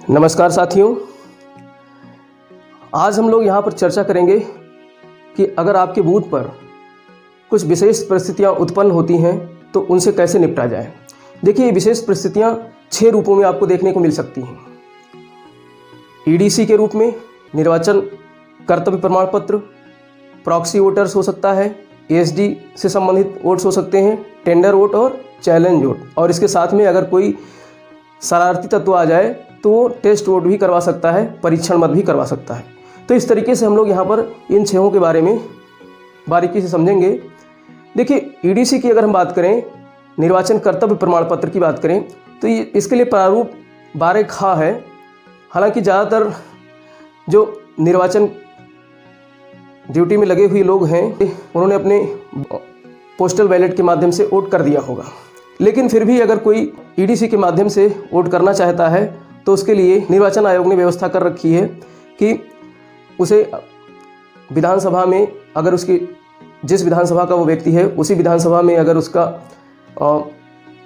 नमस्कार साथियों, आज हम लोग यहाँ पर चर्चा करेंगे कि अगर आपके बूथ पर कुछ विशेष परिस्थितियाँ उत्पन्न होती हैं तो उनसे कैसे निपटा जाए। देखिए, ये विशेष परिस्थितियाँ 6 रूपों में आपको देखने को मिल सकती हैं। ईडीसी के रूप में निर्वाचन कर्तव्य प्रमाण पत्र, प्रॉक्सी वोटर्स हो सकता है, एएसडी से संबंधित वोट्स हो सकते हैं, टेंडर वोट और चैलेंज वोट, और इसके साथ में अगर कोई शरारती तत्व आ जाए तो वो टेस्ट वोट भी करवा सकता है, परीक्षण मत भी करवा सकता है। तो इस तरीके से हम लोग यहाँ पर इन 6 के बारे में बारीकी से समझेंगे। देखिए, ईडीसी की अगर हम बात करें, निर्वाचन कर्तव्य प्रमाण पत्र की बात करें, तो ये इसके लिए प्रारूप 12 खा है। हालांकि ज़्यादातर जो निर्वाचन ड्यूटी में लगे हुए लोग हैं उन्होंने अपने पोस्टल बैलेट के माध्यम से वोट कर दिया होगा, लेकिन फिर भी अगर कोई ईडीसी के माध्यम से वोट करना चाहता है तो उसके लिए निर्वाचन आयोग ने व्यवस्था कर रखी है कि उसे विधानसभा में, अगर उसकी जिस विधानसभा का वो व्यक्ति है उसी विधानसभा में अगर उसका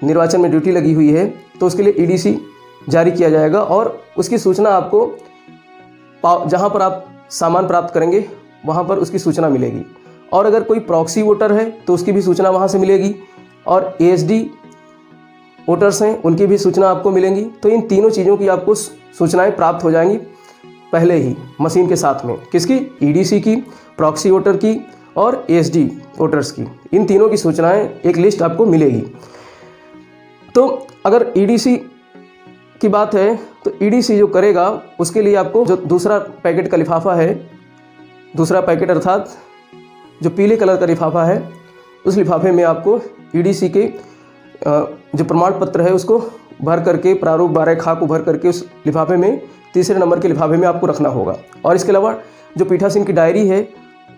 निर्वाचन में ड्यूटी लगी हुई है तो उसके लिए ईडीसी जारी किया जाएगा और उसकी सूचना आपको जहाँ पर आप सामान प्राप्त करेंगे वहाँ पर उसकी सूचना मिलेगी। और अगर कोई प्रॉक्सी वोटर है तो उसकी भी सूचना वहाँ से मिलेगी, और एएसडी वोटर्स हैं उनकी भी सूचना आपको मिलेंगी। तो इन तीनों चीज़ों की आपको सूचनाएं प्राप्त हो जाएंगी पहले ही मशीन के साथ में। किसकी? ईडीसी की, प्रॉक्सी वोटर की और एएसडी वोटर्स की। इन तीनों की सूचनाएं, एक लिस्ट आपको मिलेगी। तो अगर ईडीसी की बात है तो ईडीसी जो करेगा उसके लिए आपको जो दूसरा पैकेट का लिफाफा है, दूसरा पैकेट अर्थात जो पीले कलर का लिफाफा है, उस लिफाफे में आपको ईडीसी के जो प्रमाण पत्र है उसको भर करके, प्रारूप 12 खा को भर करके उस लिफाफे में, तीसरे नंबर के लिफाफे में आपको रखना होगा। और इसके अलावा जो पीठासीन की डायरी है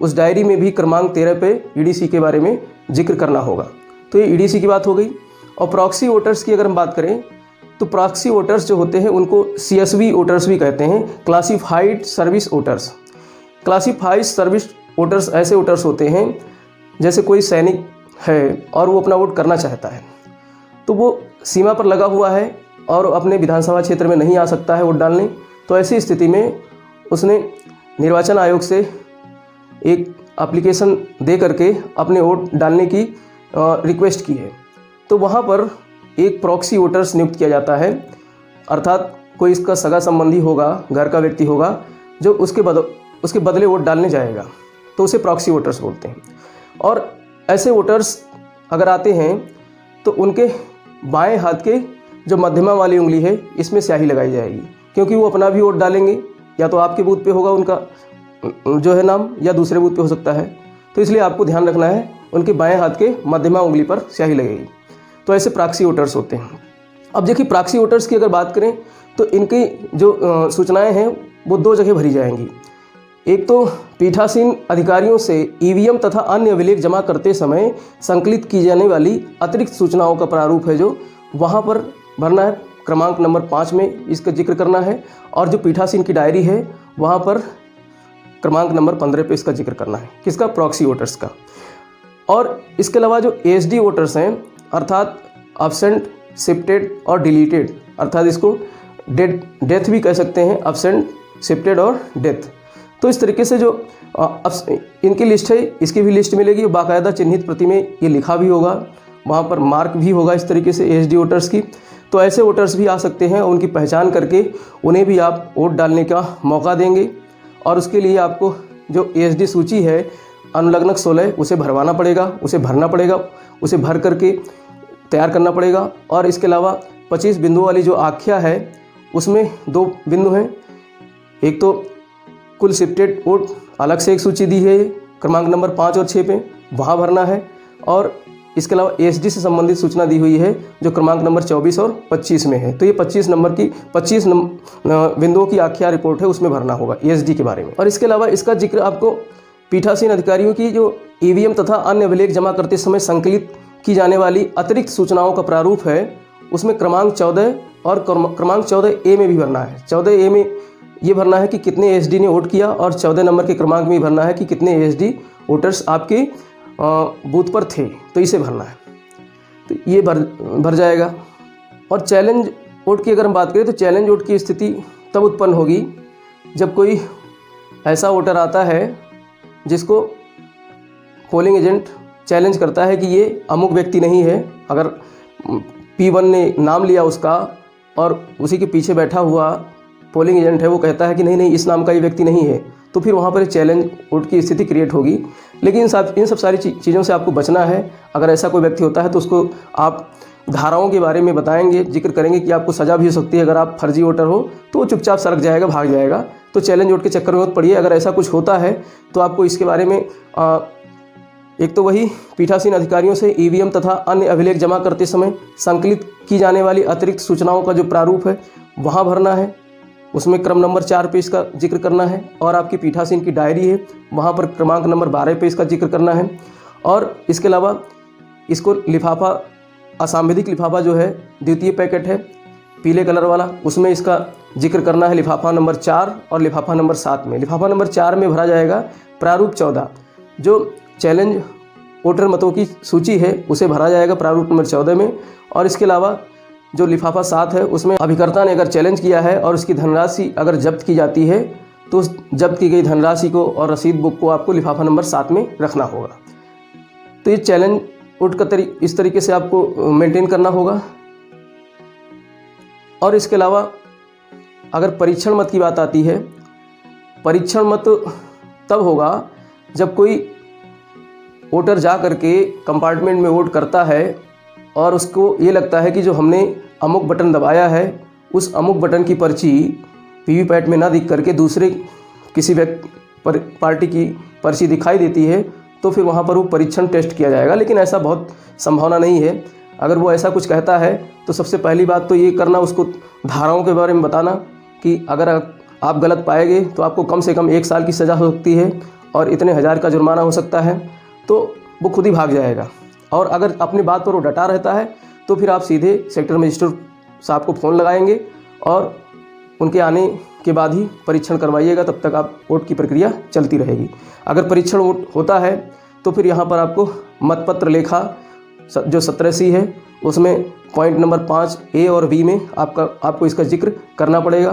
उस डायरी में भी क्रमांक 13 पे ईडीसी के बारे में जिक्र करना होगा। तो ये ईडीसी की बात हो गई। और प्रॉक्सी वोटर्स की अगर हम बात करें तो प्रॉक्सी वोटर्स जो होते हैं उनको सीएसवी वोटर्स भी कहते हैं, classified service voters. Classified service voters ऐसे वोटर्स होते हैं जैसे कोई सैनिक है और वो अपना वोट करना चाहता है, तो वो सीमा पर लगा हुआ है और अपने विधानसभा क्षेत्र में नहीं आ सकता है वोट डालने। तो ऐसी स्थिति में उसने निर्वाचन आयोग से एक एप्लीकेशन दे करके अपने वोट डालने की रिक्वेस्ट की है। तो वहाँ पर एक प्रॉक्सी वोटर्स नियुक्त किया जाता है, अर्थात कोई इसका सगा संबंधी होगा, घर का व्यक्ति होगा जो उसके बदले वोट डालने जाएगा, तो उसे प्रॉक्सी वोटर्स बोलते हैं। और ऐसे वोटर्स अगर आते हैं तो उनके बाएं हाथ के जो मध्यमा वाली उंगली है इसमें स्याही लगाई जाएगी, क्योंकि वो अपना भी वोट डालेंगे, या तो आपके बूथ पे होगा उनका जो है नाम, या दूसरे बूथ पे हो सकता है। तो इसलिए आपको ध्यान रखना है उनके बाएं हाथ के मध्यमा उंगली पर स्याही लगेगी। तो ऐसे प्रॉक्सी वोटर्स होते हैं। अब देखिए, प्रॉक्सी वोटर्स की अगर बात करें तो इनकी जो सूचनाएँ हैं वो 2 जगह भरी जाएंगी। एक तो पीठासीन अधिकारियों से ईवीएम तथा अन्य अभिलेख जमा करते समय संकलित की जाने वाली अतिरिक्त सूचनाओं का प्रारूप है जो वहाँ पर भरना है, क्रमांक नंबर 5 में इसका जिक्र करना है। और जो पीठासीन की डायरी है वहाँ पर क्रमांक नंबर 15 पे इसका जिक्र करना है। किसका? प्रॉक्सी वोटर्स का। और इसके अलावा जो एएसडी वोटर्स हैं, अर्थात एब्सेंट, शिफ्टेड और डिलीटेड, अर्थात इसको डेथ भी कह सकते हैं, एब्सेंट, शिफ्टेड और डेथ। तो इस तरीके से जो इनकी लिस्ट है इसकी भी लिस्ट मिलेगी, बाकायदा चिन्हित प्रति में ये लिखा भी होगा, वहाँ पर मार्क भी होगा इस तरीके से एएसडी वोटर्स की। तो ऐसे वोटर्स भी आ सकते हैं, उनकी पहचान करके उन्हें भी आप वोट डालने का मौका देंगे। और उसके लिए आपको जो एएसडी सूची है अनुलग्नक 16 उसे भरवाना पड़ेगा, उसे भरना पड़ेगा, उसे भर करके तैयार करना पड़ेगा। और इसके अलावा 25 बिंदुओं वाली जो आख्या है उसमें 2 बिंदु हैं। एक तो कुल शिफ्टेड वोट अलग से एक सूची दी है क्रमांक नंबर 5 और 6 पे, वहाँ भरना है। और इसके अलावा एएसडी से संबंधित सूचना दी हुई है जो क्रमांक नंबर 24 और 25 में है। तो ये 25 नंबर की 25 बिंदुओं की आख्या रिपोर्ट है, उसमें भरना होगा एएसडी के बारे में। और इसके अलावा इसका जिक्र आपको पीठासीन अधिकारियों की जो ईवीएम तथा अन्य अभिलेख जमा करते समय संकलित की जाने वाली अतिरिक्त सूचनाओं का प्रारूप है, उसमें क्रमांक 14 और क्रमांक 14A में भी भरना है। 14A में ये भरना है कि कितने एएसडी ने वोट किया, और 14 नंबर के क्रमांक में भरना है कि कितने एएसडी वोटर्स आपके बूथ पर थे, तो इसे भरना है। तो ये भर जाएगा। और चैलेंज वोट की अगर हम बात करें तो चैलेंज वोट की स्थिति तब उत्पन्न होगी जब कोई ऐसा वोटर आता है जिसको पोलिंग एजेंट चैलेंज करता है कि ये अमुक व्यक्ति नहीं है। अगर P1 ने नाम लिया उसका और उसी के पीछे बैठा हुआ पोलिंग एजेंट है वो कहता है कि नहीं इस नाम का ये व्यक्ति नहीं है, तो फिर वहाँ पर चैलेंज वोट की स्थिति क्रिएट होगी। लेकिन इन सब सारी चीज़ों से आपको बचना है। अगर ऐसा कोई व्यक्ति होता है तो उसको आप धाराओं के बारे में बताएंगे, जिक्र करेंगे कि आपको सज़ा भी हो सकती है अगर आप फर्जी वोटर हो, तो वो चुपचाप सड़क जाएगा, भाग जाएगा। तो चैलेंज वोट के चक्कर में मत पड़िए। अगर ऐसा कुछ होता है तो आपको इसके बारे में एक तो वही पीठासीन अधिकारियों से ईवीएम तथा अन्य अभिलेख जमा करते समय संकलित की जाने वाली अतिरिक्त सूचनाओं का जो प्रारूप है वहाँ भरना है, उसमें क्रम नंबर 4 पे इसका जिक्र करना है। और आपकी पीठासीन की डायरी है वहाँ पर क्रमांक नंबर 12 पे इसका जिक्र करना है। और इसके अलावा इसको लिफाफा, असंविधिक लिफाफा जो है द्वितीय पैकेट है पीले कलर वाला, उसमें इसका जिक्र करना है लिफाफा नंबर 4 और लिफाफा नंबर 7 में। लिफाफा नंबर 4 में भरा जाएगा प्रारूप 14, जो चैलेंज वोटर मतों की सूची है उसे भरा जाएगा प्रारूप नंबर 14 में। और इसके अलावा जो लिफाफा 7 है उसमें अभिकर्ता ने अगर चैलेंज किया है और उसकी धनराशि अगर जब्त की जाती है तो उस जब्त की गई धनराशि को और रसीद बुक को आपको लिफाफा नंबर 7 में रखना होगा। तो ये चैलेंज वोट का इस तरीके से आपको मेंटेन करना होगा। और इसके अलावा अगर परीक्षण मत की बात आती है, परीक्षण मत तब होगा जब कोई वोटर जा करके कंपार्टमेंट में वोट करता है और उसको ये लगता है कि जो हमने अमुक बटन दबाया है उस अमुक बटन की पर्ची वीवीपैट में ना दिख करके दूसरे किसी पार्टी की पर्ची दिखाई देती है, तो फिर वहाँ पर वो परीक्षण टेस्ट किया जाएगा। लेकिन ऐसा बहुत संभावना नहीं है। अगर वो ऐसा कुछ कहता है तो सबसे पहली बात तो ये करना, उसको धाराओं के बारे में बताना कि अगर आप गलत पाएंगे तो आपको कम से कम 1 साल की सज़ा हो सकती है और इतने हज़ार का जुर्माना हो सकता है, तो वो खुद ही भाग जाएगा। और अगर अपनी बात पर वो डटा रहता है तो फिर आप सीधे सेक्टर मजिस्ट्रेट साहब को फ़ोन लगाएंगे और उनके आने के बाद ही परीक्षण करवाइएगा। तब तक आप वोट की प्रक्रिया चलती रहेगी। अगर परीक्षण वोट होता है तो फिर यहाँ पर आपको मतपत्र लेखा जो 17C है उसमें पॉइंट नंबर 5 A और B में आपको इसका जिक्र करना पड़ेगा।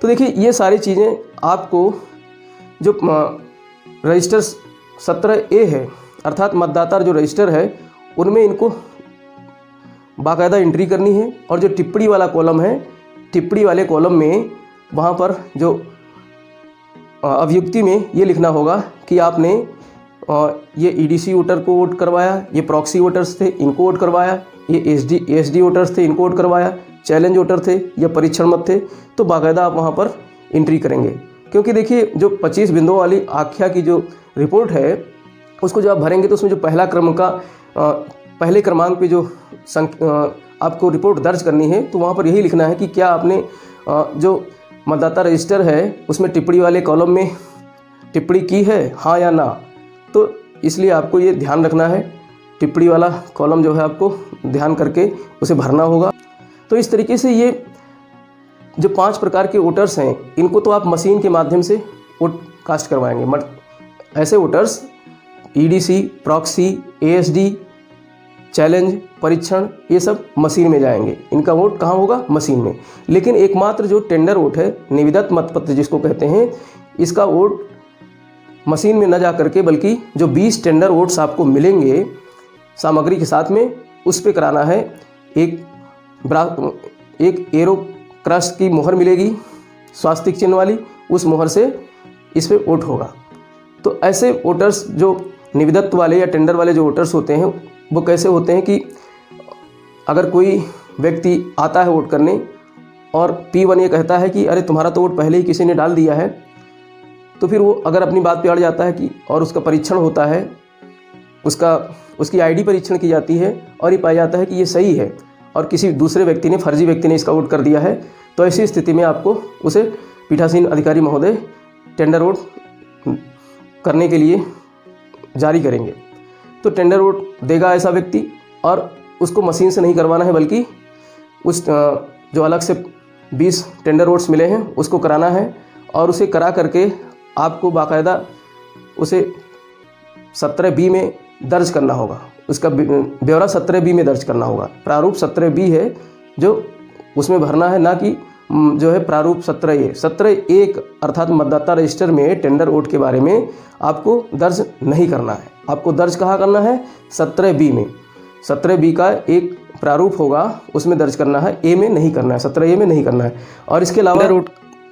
तो देखिए ये सारी चीज़ें आपको जो रजिस्टर 17A है अर्थात मतदाता जो रजिस्टर है उनमें इनको बाकायदा एंट्री करनी है। और जो टिप्पणी वाला कॉलम है, टिप्पणी वाले कॉलम में वहाँ पर जो अभियुक्ति में ये लिखना होगा कि आपने ये EDC वोटर को वोट करवाया, ये प्रॉक्सी वोटर्स थे इनको वोट करवाया, ये SD वोटर्स थे इनको वोट करवाया, चैलेंज वोटर थे या परीक्षण मत थे, तो बाकायदा आप वहाँ पर एंट्री करेंगे। क्योंकि देखिए जो 25 बिंदुओं वाली आख्या की जो रिपोर्ट है उसको जब आप भरेंगे तो उसमें जो पहले क्रमांक पे जो आपको रिपोर्ट दर्ज करनी है तो वहाँ पर यही लिखना है कि क्या आपने जो मतदाता रजिस्टर है उसमें टिप्पणी वाले कॉलम में टिप्पणी की है, हाँ या ना। तो इसलिए आपको ये ध्यान रखना है, टिप्पणी वाला कॉलम जो है आपको ध्यान करके उसे भरना होगा। तो इस तरीके से ये जो 5 प्रकार के वोटर्स हैं इनको तो आप मशीन के माध्यम से वोट कास्ट करवाएंगे। ऐसे voters EDC, proxy, ASD, challenge, परीक्षण, ये सब मशीन में जाएंगे। इनका वोट कहाँ होगा? मशीन में। लेकिन एकमात्र जो टेंडर वोट है, निविदत मतपत्र जिसको कहते हैं, इसका वोट मशीन में न जा करके बल्कि जो 20 टेंडर वोट्स आपको मिलेंगे सामग्री के साथ में उस पे कराना है। एक एरो क्रॉस की मोहर मिलेगी स्वास्तिक चिन्ह वाली, उस मोहर से इस पे वोट होगा। तो ऐसे वोटर्स जो निविदत्व वाले या टेंडर वाले जो वोटर्स होते हैं वो कैसे होते हैं कि अगर कोई व्यक्ति आता है वोट करने और P1 ये कहता है कि अरे तुम्हारा तो वोट पहले ही किसी ने डाल दिया है, तो फिर वो अगर अपनी बात पे अड़ जाता है कि और उसका परीक्षण होता है, उसकी ID परीक्षण की जाती है और ये पाया जाता है कि ये सही है और किसी दूसरे व्यक्ति ने, फर्जी व्यक्ति ने इसका वोट कर दिया है, तो ऐसी स्थिति में आपको उसे पीठासीन अधिकारी महोदय टेंडर वोट करने के लिए जारी करेंगे। तो टेंडर वोट देगा ऐसा व्यक्ति और उसको मशीन से नहीं करवाना है बल्कि उस जो अलग से 20 टेंडर वोट्स मिले हैं उसको कराना है और उसे करा करके आपको बाकायदा उसे 17B में दर्ज करना होगा। उसका ब्यौरा 17B में दर्ज करना होगा। प्रारूप 17B है जो उसमें भरना है, ना कि जो है प्रारूप 17A अर्थात मतदाता रजिस्टर में टेंडर वोट के बारे में आपको दर्ज नहीं करना है। आपको दर्ज कहाँ करना है? 17B में। 17B का एक प्रारूप होगा, उसमें दर्ज करना है, A में नहीं करना है, 17A में नहीं करना है। और इसके अलावा टेंडर वोट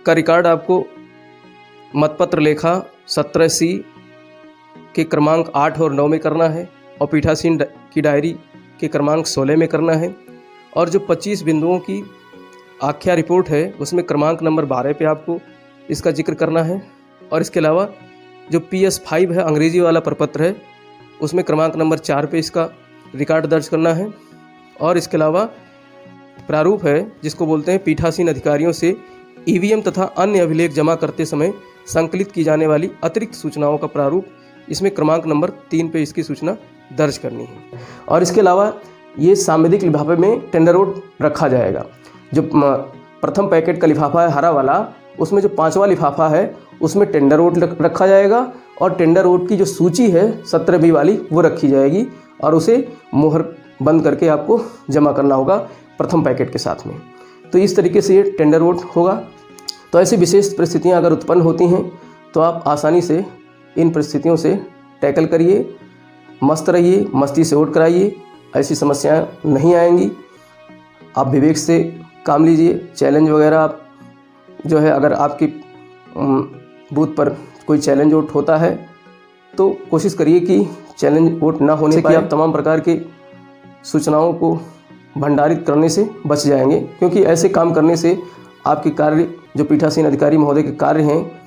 का रिकॉर्ड आपको मतपत्र लेखा 17C के क्रमांक 8 और 9 में करना है और पीठासीन की डायरी के क्रमांक 16 में करना है। और जो 25 बिंदुओं की आख्या रिपोर्ट है उसमें क्रमांक नंबर 12 पे आपको इसका जिक्र करना है। और इसके अलावा जो PS5 है अंग्रेजी वाला प्रपत्र है उसमें क्रमांक नंबर 4 पे इसका रिकॉर्ड दर्ज करना है। और इसके अलावा प्रारूप है जिसको बोलते हैं पीठासीन अधिकारियों से EVM तथा अन्य अभिलेख जमा करते समय संकलित की जाने वाली अतिरिक्त सूचनाओं का प्रारूप, इसमें क्रमांक नंबर 3 पे इसकी सूचना दर्ज करनी है। और इसके अलावा ये सांविधिक लिफाफे में टेंडर वोट रखा जाएगा। जो प्रथम पैकेट का लिफाफा है हरा वाला, उसमें जो 5वां लिफाफा है उसमें टेंडर वोट रखा जाएगा और टेंडर वोट की जो सूची है 17B वाली वो रखी जाएगी और उसे मुहर बंद करके आपको जमा करना होगा प्रथम पैकेट के साथ में। तो इस तरीके से ये टेंडर वोट होगा। तो ऐसी विशेष परिस्थितियां अगर उत्पन्न होती हैं तो आप आसानी से इन परिस्थितियों से टैकल करिए, मस्त रहिए, मस्ती से वोट कराइए, ऐसी समस्याएं नहीं आएंगी। आप विवेक से काम लीजिए। चैलेंज वगैरह आप जो है, अगर आपकी बूथ पर कोई चैलेंज वोट होता है तो कोशिश करिए कि चैलेंज वोट ना होने से कि आप तमाम प्रकार के सूचनाओं को भंडारित करने से बच जाएंगे, क्योंकि ऐसे काम करने से आपके कार्य, जो पीठासीन अधिकारी महोदय के कार्य हैं,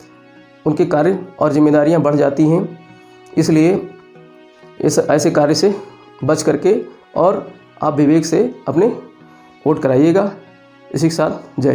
उनके कार्य और जिम्मेदारियां बढ़ जाती हैं। इसलिए इस ऐसे कार्य से बच करके और आप विवेक से अपने वोट कराइएगा। इसी के साथ जय हिंद।